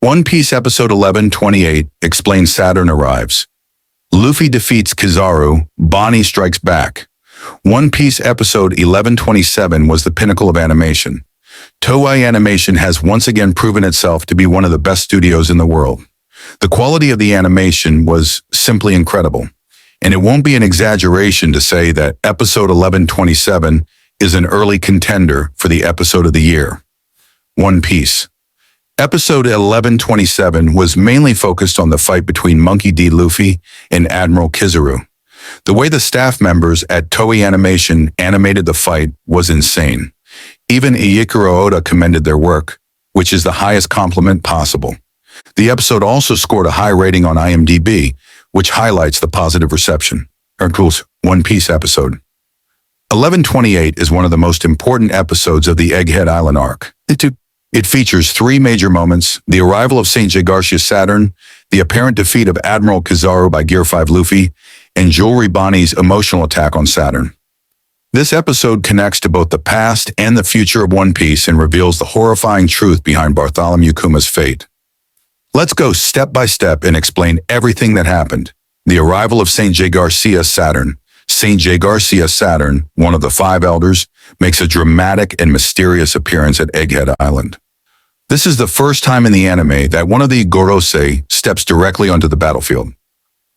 One Piece episode 1128 explains Saturn arrives. Luffy defeats Kizaru, Bonney strikes back. One Piece episode 1127 was the pinnacle of animation. Toei Animation has once again proven itself to be one of the best studios in the world. The quality of the animation was simply incredible, and it won't be an exaggeration to say that episode 1127 is an early contender for the episode of the year. One Piece. Episode 1127 was mainly focused on the fight between Monkey D. Luffy and Admiral Kizaru. The way the staff members at Toei Animation animated the fight was insane. Even Eiichiro Oda commended their work, which is the highest compliment possible. The episode also scored a high rating on IMDb, which highlights the positive reception. One Piece episode. 1128 is one of the most important episodes of the Egghead Island arc. It features three major moments: the arrival of St. Jaygarcia Saturn, the apparent defeat of Admiral Kizaru by Gear 5 Luffy, and Jewelry Bonney's emotional attack on Saturn. This episode connects to both the past and the future of One Piece and reveals the horrifying truth behind Bartholomew Kuma's fate. Let's go step by step and explain everything that happened. The arrival of St. Jaygarcia Saturn. St. Jaygarcia Saturn, one of the five elders, makes a dramatic and mysterious appearance at Egghead Island. This is the first time in the anime that one of the Gorosei steps directly onto the battlefield.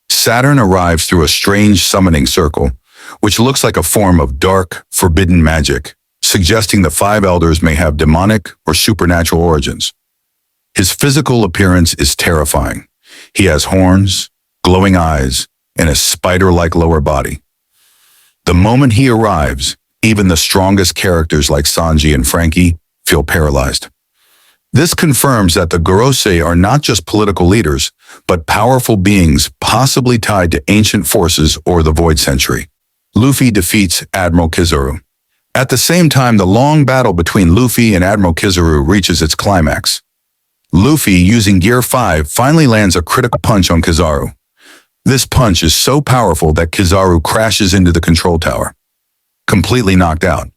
Saturn arrives through a strange summoning circle, which looks like a form of dark, forbidden magic, suggesting the five elders may have demonic or supernatural origins. His physical appearance is terrifying. He has horns, glowing eyes, and a spider-like lower body. The moment he arrives, even the strongest characters like Sanji and Frankie feel paralyzed. This confirms that the Gorosei are not just political leaders, but powerful beings possibly tied to ancient forces or the Void Century. Luffy defeats Admiral Kizaru. At the same time, the long battle between Luffy and Admiral Kizaru reaches its climax. Luffy, using Gear 5, finally lands a critical punch on Kizaru. This punch is so powerful that Kizaru crashes into the control tower, completely knocked out.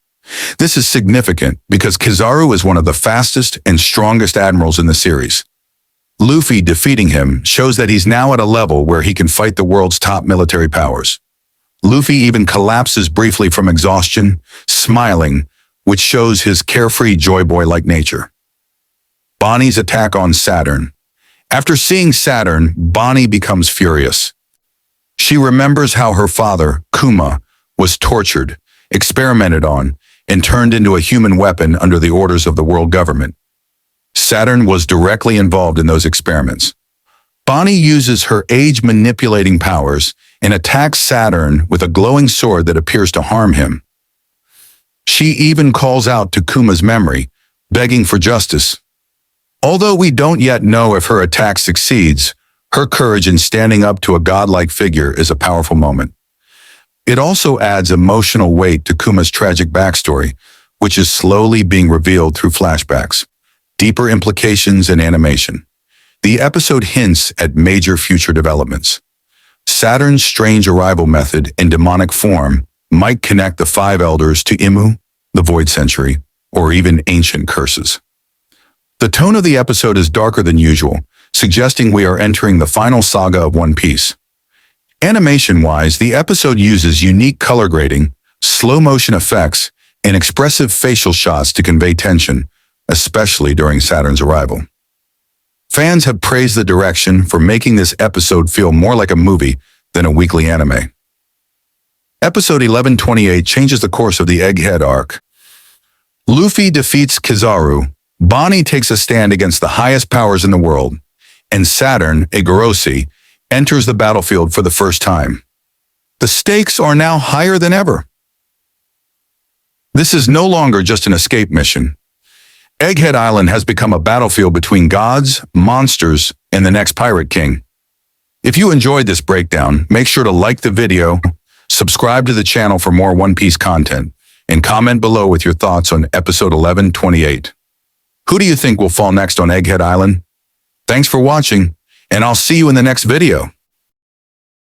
This is significant because Kizaru is one of the fastest and strongest admirals in the series. Luffy defeating him shows that he's now at a level where he can fight the world's top military powers. Luffy even collapses briefly from exhaustion, smiling, which shows his carefree joy boy-like nature. Bonney's attack on Saturn. After seeing Saturn, Bonney becomes furious. She remembers how her father, Kuma, was tortured, experimented on, and turned into a human weapon under the orders of the world government. Saturn was directly involved in those experiments. Bonney uses her age-manipulating powers and attacks Saturn with a glowing sword that appears to harm him. She even calls out to Kuma's memory, begging for justice. Although we don't yet know if her attack succeeds, her courage in standing up to a godlike figure is a powerful moment. It also adds emotional weight to Kuma's tragic backstory, which is slowly being revealed through flashbacks, deeper implications in animation. The episode hints at major future developments. Saturn's strange arrival method and demonic form might connect the five elders to Imu, the Void Century, or even ancient curses. The tone of the episode is darker than usual, suggesting we are entering the final saga of One Piece. Animation-wise, the episode uses unique color grading, slow-motion effects, and expressive facial shots to convey tension, especially during Saturn's arrival. Fans have praised the direction for making this episode feel more like a movie than a weekly anime. Episode 1128 changes the course of the Egghead arc. Luffy defeats Kizaru, Bonney takes a stand against the highest powers in the world, and Saturn, a Gorosei, enters the battlefield for the first time. The stakes are now higher than ever. This is no longer just an escape mission. Egghead Island has become a battlefield between gods, monsters, and the next Pirate King. If you enjoyed this breakdown, make sure to like the video, subscribe to the channel for more One Piece content, and comment below with your thoughts on episode 1128. Who do you think will fall next on Egghead Island? Thanks for watching, and I'll see you in the next video.